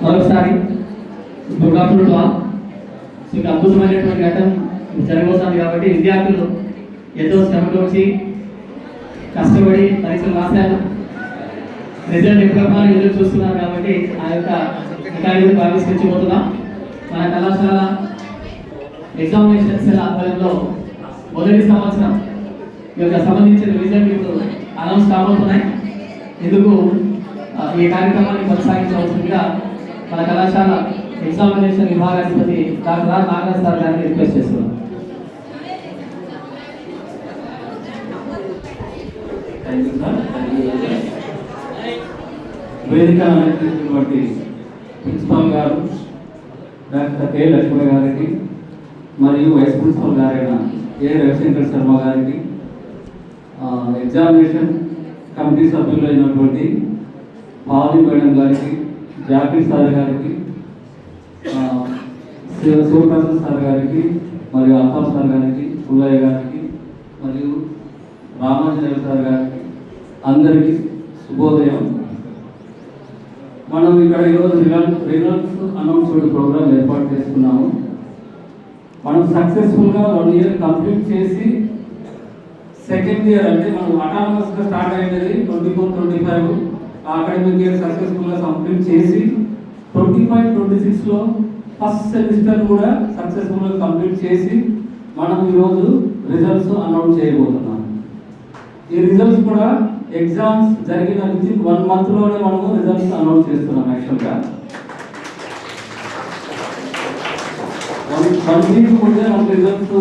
మరొకసారి good afternoon to all. మీకు అద్భుతమైనటువంటి ఘటన జరగబోతుంది కాబట్టి విద్యార్థులు ఎంతో శ్రమలోంచి కష్టపడి పరీక్షలు రాశారు, రిజల్ట్ ఎప్పుడప్పుడు ఎదురు చూస్తున్నారు కాబట్టి ఆ యొక్క రికార్డు ఆవిష్కరించబోతున్నాం. మన కళాశాల ఎగ్జామినేషన్ సెల్ ఆధ్వర్యంలో మొదటి సంవత్సరం యొక్క సంబంధించిన రిజల్ట్ ఇప్పుడు అనౌన్స్ కాబోతున్నాయి. ఇందుకు ఈ కార్యక్రమాన్ని కొనసాగించవలసిందిగా మన కళాశాల ఎగ్జామినేషన్ విభాగాధిపతి డాక్టర్ ఆర్ నాగరాజ్ సార్ గారిని రిక్వెస్ట్ చేస్తున్నాం. వేదిక అలంకరించినటువంటి ప్రిన్సిపాల్ గారు డాక్టర్ కె లక్ష్మీ గారికి మరియు వైస్ ప్రిన్సిపల్ గారైన ఏ రవిశంకర్ శర్మ గారికి, ఎగ్జామినేషన్ కమిటీ సభ్యులు అయినటువంటి పావని మేడం గారికి, జాకీర్ సార్ గారికి, శివప్రసాద్ సార్ గారికి, మరియు అల్ఫాబ్ సార్ గారికి, పుల్లయ్య గారికి, మరియు రామాంజనేయ సార్ గారికి అందరికీ శుభోదయం. మనం ఇక్కడ ఈరోజు రిజల్ట్స్ అనౌన్స్మెంట్ ప్రోగ్రామ్ ఏర్పాటు చేసుకున్నాము. మనం సక్సెస్ఫుల్గా 1 ఇయర్ కంప్లీట్ చేసి సెకండ్ ఇయర్ అంటే మనం అటానమస్గా స్టార్ట్ అయినది 24-25 అకాడమిక్ ఇయర్ సక్సెస్ఫుల్గా కంప్లీట్ చేసి 25-26లో ఫస్ట్ సెమిస్టర్ కూడా సక్సెస్ఫుల్గా కంప్లీట్ చేసి మనం ఈరోజు రిజల్ట్స్ అనౌన్స్ చేయబోతున్నాం. ఈ రిజల్ట్స్ కూడా ఎగ్జామ్స్ జరిగిన వితిన్ 1 మంత్లోనే మనము రిజల్ట్స్ అనౌన్స్ చేస్తున్నాం. యాక్చువల్గా 1 వీక్ ముందే మనకు రిజల్ట్స్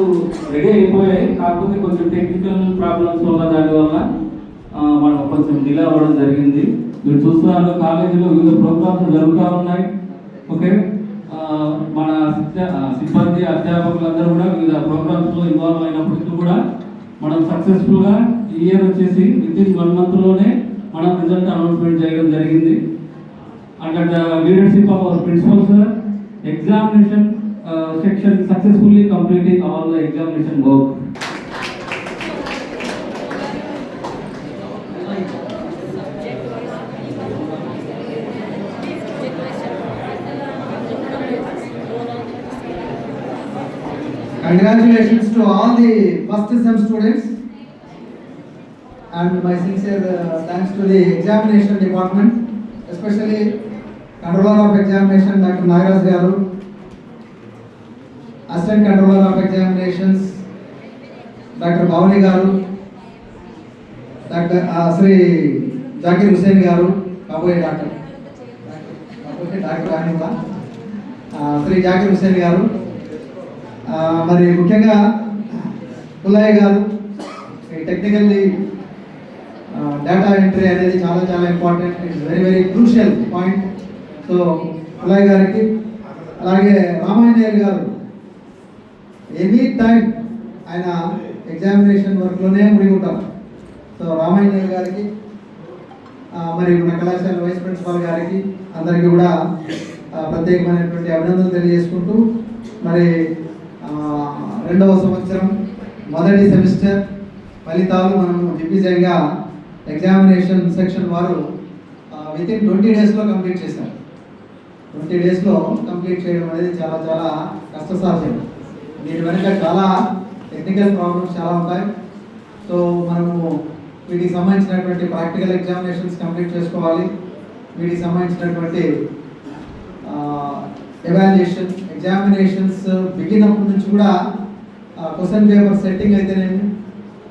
రెడీ అయిపోయాయి. కాకపోతే కొంచెం టెక్నికల్ ప్రాబ్లమ్స్ వల్ల దానివల్ల మనం కొంచెం డిలే అవ్వడం జరిగింది. మీరు చూస్తున్నారు కాలేజీలో వివిధ ప్రోగ్రామ్స్ జరుగుతూ ఉన్నాయి. ఓకే, మన సిబ్బంది అధ్యాపకులందరూ కూడా వివిధ ప్రోగ్రామ్స్లో ఇన్వాల్వ్ అయినప్పటికీ కూడా మనం సక్సెస్ఫుల్గా ఈ ఇయర్ వచ్చేసి వితిన్ 1 మంత్లోనే మనం రిజల్ట్ అనౌన్స్మెంట్ చేయడం జరిగింది. And leadership of our principal sir, examination section successfully completing all the examination work. Congratulations to all the first sem students and my sincere thanks to the examination department, especially controller of examination Dr. Nagaraj garu, assistant controller of examinations Dr. Bhavani garu, Dr. Sri Zakir Hussain garu, Kaboye Dr. Anila, Sri Zakir Hussain garu, మరి ముఖ్యంగా పుల్లయ్య గారు technically data entry అనేది చాలా చాలా important, it's very very crucial point. So Pullaiah గారికి, అలాగే Ramanjaneyulu garu any time ఆయన examination వర్క్లోనే మునిగి ఉంటారు. సో రామాంజనేయులు గారికి, మరి మన కళాశాల వైస్ ప్రిన్సిపాల్ గారికి అందరికీ కూడా ప్రత్యేకమైనటువంటి అభినందనలు తెలియజేసుకుంటూ, మరి 2వ సంవత్సరం మొదటి సెమిస్టర్ ఫలితాలు మనము దిగ్విజయంగా ఎగ్జామినేషన్ సెక్షన్ వారు వితిన్ 20 డేస్లో కంప్లీట్ చేశారు. 20 డేస్లో కంప్లీట్ చేయడం అనేది చాలా చాలా కష్టసాధ్యం. దీని వెనుక చాలా టెక్నికల్ ప్రాబ్లమ్స్ చాలా ఉంటాయి. సో మనము వీటికి సంబంధించినటువంటి ప్రాక్టికల్ ఎగ్జామినేషన్స్ కంప్లీట్ చేసుకోవాలి. వీటికి సంబంధించినటువంటి ఎవాల్యుయేషన్ ఎగ్జామినేషన్స్ బిగినప్పటి నుంచి కూడా క్వశ్చన్ పేపర్ సెట్టింగ్ అయితేనేమి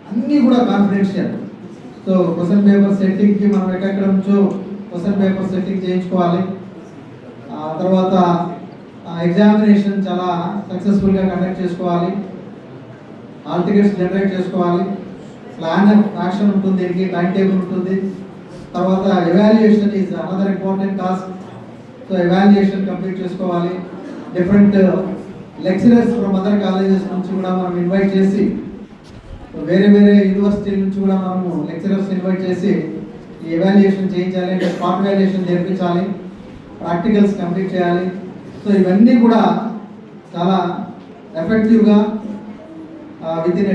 అన్నీ కూడా కాన్ఫిడెన్షియల్. సో క్వశ్చన్ పేపర్ సెట్టింగ్కి మనం ఎక్కడెక్కడ నుంచో క్వశ్చన్ పేపర్ సెట్టింగ్ చేయించుకోవాలి. తర్వాత ఎగ్జామినేషన్ చాలా సక్సెస్ఫుల్గా కండక్ట్ చేసుకోవాలి. హాల్ టికెట్స్ జనరేట్ చేసుకోవాలి. ప్లాన్ ఆఫ్ యాక్షన్ ఉంటుంది, దీనికి టైం టేబుల్ ఉంటుంది. తర్వాత evaluation is another important task. So evaluation complete చేసుకోవాలి. Different lecturers from other colleges నుంచి కూడా మనం ఇన్వైట్ చేసి, వేరే వేరే యూనివర్సిటీ నుంచి కూడా మనము లెక్చరర్స్ ఇన్వైట్ చేసి ఈ ఎవాల్యుయేషన్ చేయించాలి. అంటే స్పాట్ ఎవాల్యుయేషన్ జరిపించాలి, ప్రాక్టికల్స్ కంప్లీట్ చేయాలి. సో ఇవన్నీ కూడా చాలా ఎఫెక్టివ్గా వితిన్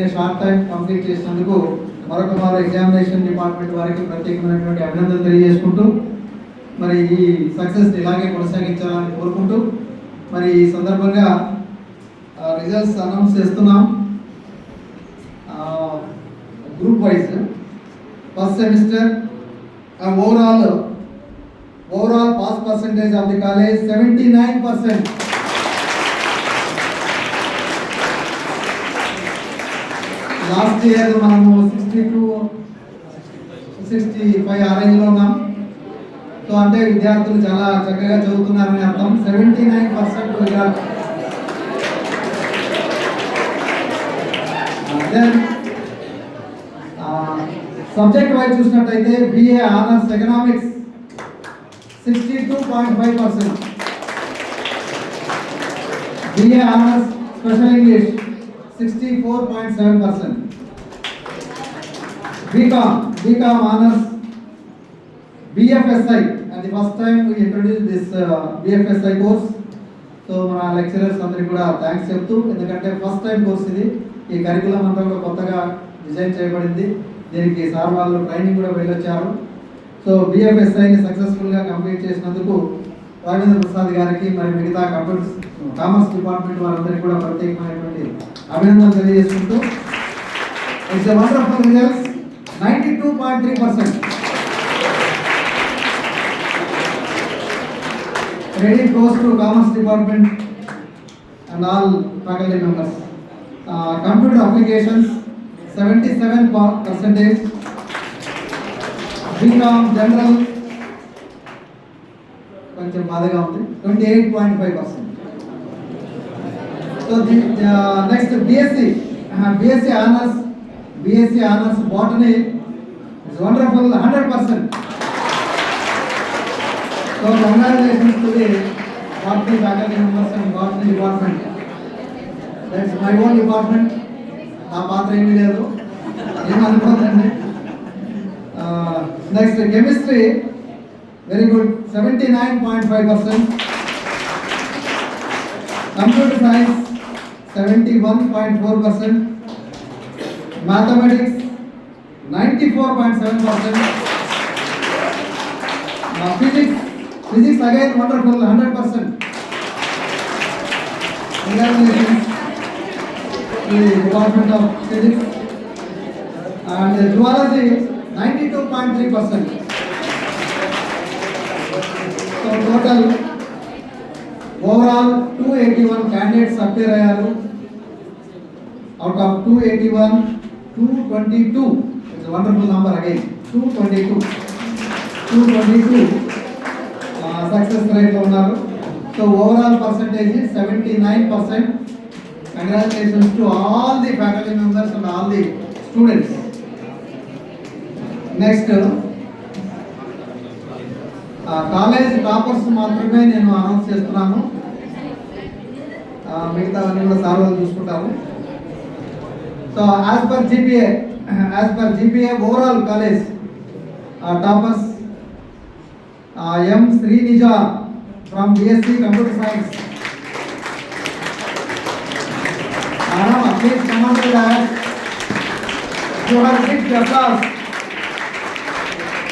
ఏ షార్ట్ టైం కంప్లీట్ చేసినందుకు మరొక ఎగ్జామినేషన్ డిపార్ట్మెంట్ వారికి ప్రత్యేకమైనటువంటి అభినందనలు తెలియజేసుకుంటూ, మరి మరి ఈ సక్సెస్ ఇలాగే కొనసాగించాలని కోరుకుంటూ మరి ఈ సందర్భంగా రిజల్ట్స్ అనౌన్స్ చేస్తున్నాం. Group wise first semester overall pass percentage of the college 79%. Last year మనము 62-65 ఆ రేంజ్లో ఉన్నాం. సో అంటే విద్యార్థులు చాలా చక్కగా చదువుతున్నారని అర్థం. 79% విద్యార్థులు. సబ్జెక్ట్ వైజ్ చూసినట్టయితే BA honours economics 62.5%, BA honours special English 64.7%, BCom honors BFSI, and the first time we introduced this BFSI course. So మన లెక్చరర్స్ అందరికీ కూడా థ్యాంక్స్ చెప్తూ, ఎందుకంటే ఫస్ట్ టైం కోర్స్ ఇది. ఈ కరికులం అంతా కూడా కొత్తగా డిజైన్ చేయబడింది. దీనికి సార్ వాళ్ళు ట్రైనింగ్ కూడా వెళ్ళొచ్చారు. సో BFSIని సక్సెస్ఫుల్గా కంప్లీట్ చేసినందుకు రాజేంద్ర ప్రసాద్ గారికి మరి మిగతా కామర్స్ డిపార్ట్మెంట్ వారందరికీ కూడా ప్రత్యేకమైనటువంటి అభినందనలు తెలియజేసుకుంటూ, it's a wonderful results. 92.3%. Credit goes to Commerce Department and all faculty members. Computer applications 77%. BCom General కొంచెం బాధగా ఉంది, 28.5%. So the next BSc honors botany is wonderful, 100%. So congratulations to the botany faculty members and botany department. That's my own department. నా పాత్ర ఏమీ లేదు, ఏమనుకోదండి. Next chemistry very good, 79.5%. Computer science 71.4%. Mathematics 94.7%. Physics again wonderful, 100%. Congratulations to the Department of Physics. And Zoology 92.3%. So total overall 281 candidates appear అయ్యారు. Out of 281, 222, it's a wonderful number again, 222 success రేట్లో ఉన్నారు. So overall percentage 79%. Congratulations to all the faculty members and all the students. Next college toppers మాత్రమే నేను announce చేస్తున్నాను, మిగతావన్నీ కూడా sir వాళ్ళు చూసుకుంటాము. So as per GPA overall college toppers M. Srinija from BSc Computer Science. Madam, please come on to that. You have big applause.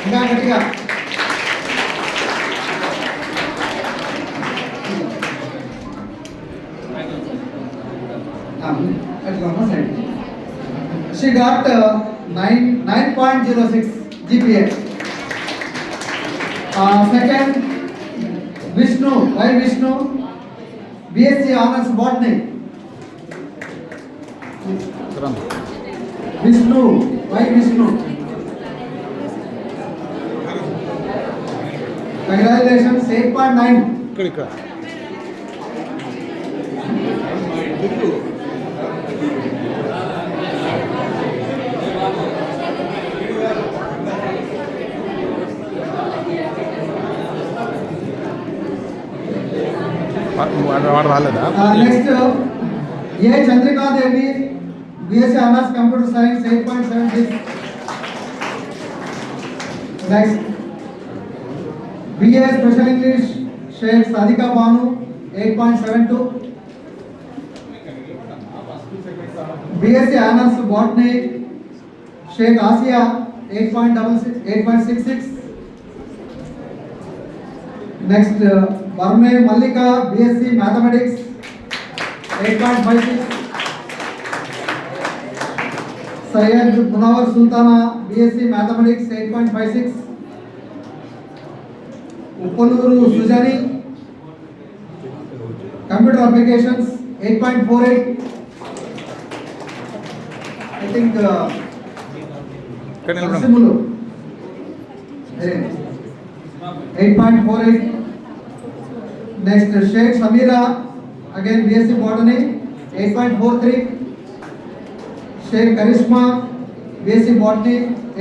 ఇంకా గట్టిగా. She got 9.06 GPA. Second, Vishnu, Y. Vishnu, BSc Honors Botany. Vishnu, Y. Vishnu. Congratulations, 8.9. Next A Chandrikadevi BSc Honors Computer Science 8.76. Next BA Special English Sheikh Sadika Banu 8.72. BSc Honors Botany Sheikh Asia 8.66. Next Varma Mallika BSc mathematics 8.56. Syed Munawar Sultana BSc mathematics 8.56. Uppaluru Sujani computer applications 8.48. I think Narasimhulu 8.48. Next Sheikh Sameera again BSc botany 8.43. Sheikh Karishma BSc botany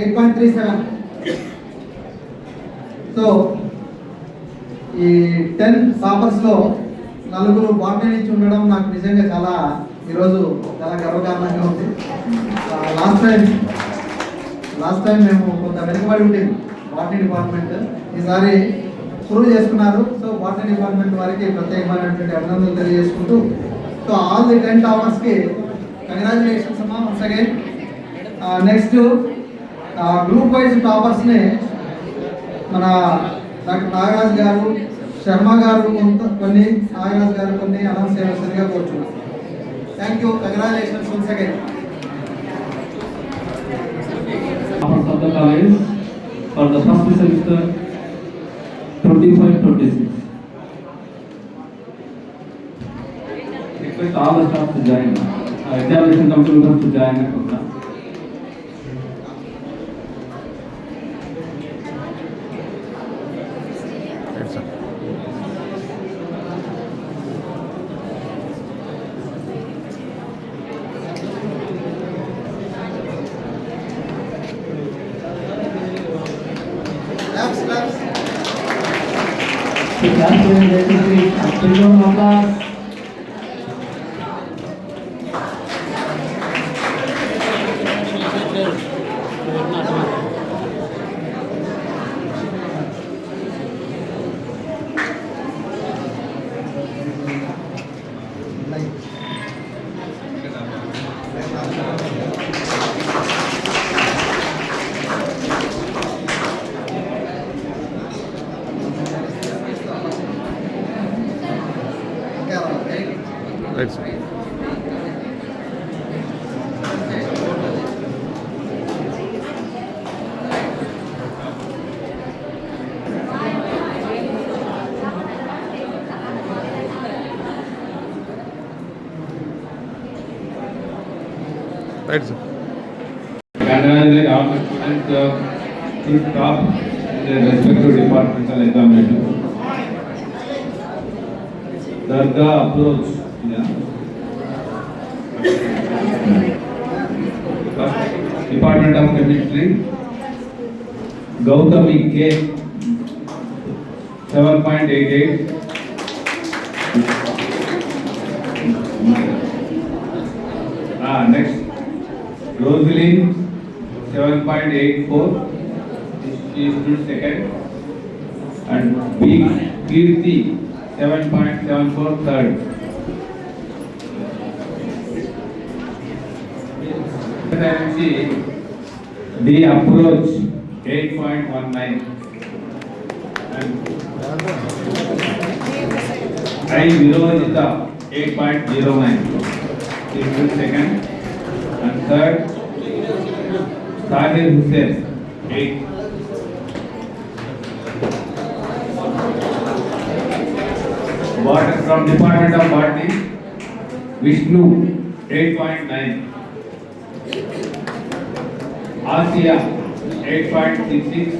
8.37. So ఈ 10 టాపర్స్లో 4 botany నుంచి ఉండడం నాకు నిజంగా చాలా ఈరోజు చాలా గర్వకారణంగా ఉంది. లాస్ట్ టైం మేము కొంత వెనుకబడి ఉంటుంది బాటనీ డిపార్ట్మెంట్, ఈసారి ప్రూవ్ చేసుకున్నారు. సో బాటనీ డిపార్ట్మెంట్ వారికి ప్రత్యేకమైనటువంటి అభినందనలు తెలియజేసుకుంటూ, సో ఆల్ ది 10 టాపర్స్కి కంగ్రాచులేషన్స్ అమ్మా once again. Next group wise టాపర్స్ని మన డాక్టర్ నాగరాజ్ గారు, శర్మ గారు కొన్ని, నాగరాజ్ గారు కొన్ని అనౌన్స్ చేయవలసిందిగా కోరుచున్నాను. Thank you, congratulations once again. Of the college for the first semester 25-26. Request all the staff to join. Examination computers to join the program. Class designate, please round of applause. Right, sir. Right, sir. Congratulate all the students to top in their respective departmental examination. Darga approach. Yeah. First, Department of Chemistry. Gautami K. 7.88. Next. Rosaline 7.84, she stood second, and B. Kirti 7.74, third. D. Approach 8.19, and I. Virojita 8.09, she stood second. And third, Tahir Hussain, 8. Water from Department of Botany, Vishnu, 8.9. Asia, 8.66.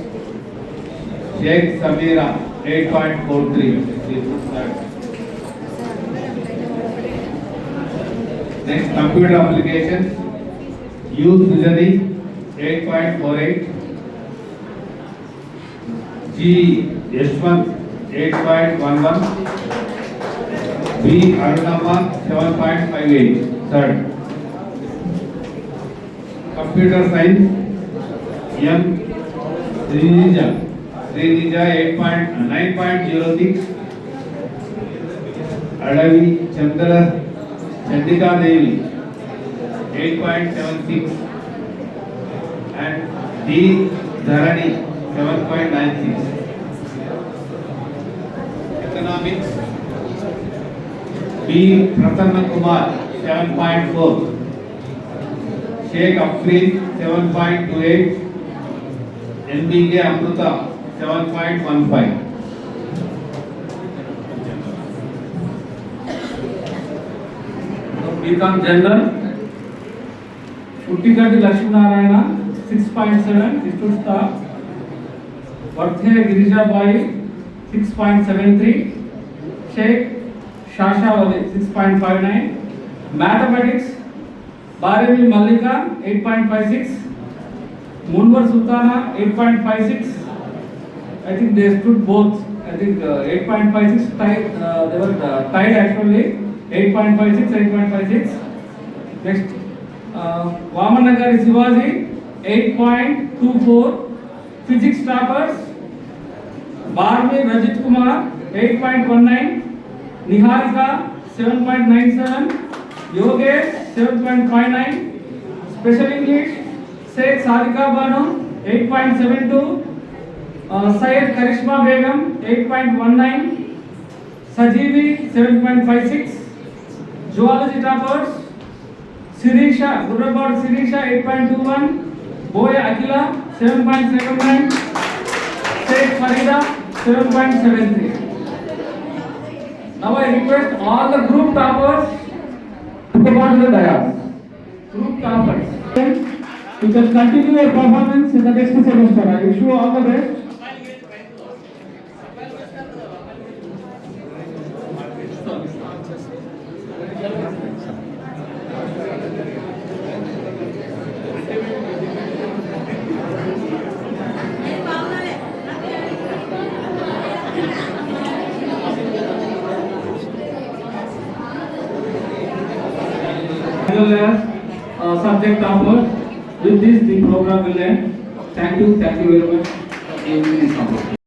Sheikh Samira, 8.43. This is third. Next, computer applications. U. Sujani 8.48, G. Yashwant 8.11, B. Arunama 7.58, third. Computer science, M. Srinija 9.06, Adavi Chandika Devi 8.76, and D. Dharani 7.96. Economics. B. Prasanna Kumar 7.4. Sheikh Afreed 7.28. NBK Amruta 7.15. BCom General. Uttigatti Lakshminarayana 6.7. Institute Staff. Varthe Girija Bai 6.73. Sheikh Shashavali 6.59. Mathematics Barevi Mallika 8.56. Munwar Sultana 8.56. I think they stood both. I think 8.56 tied. They were tied actually. 8.56, 8.56. Next, Vamanagari Shivaji 8.24. Physics toppers. Barmi Rajit Kumar 8.19. Niharika 7.97. Yogesh 7.59. Special English Sheikh Sadika Banu 8.72. Syed Karishma Begum 8.19. Sajivi 7.56. Zoology toppers Sirisha Gurabad Sirisha 8.21. Boya Akila 7.79. Sheikh Farida 7.73. Now I request all the group toppers to come on the dais. Group toppers. You can continue your performance in the next semester. I wish you all the best. Subject toppers. With this, the program will end. Thank you very much.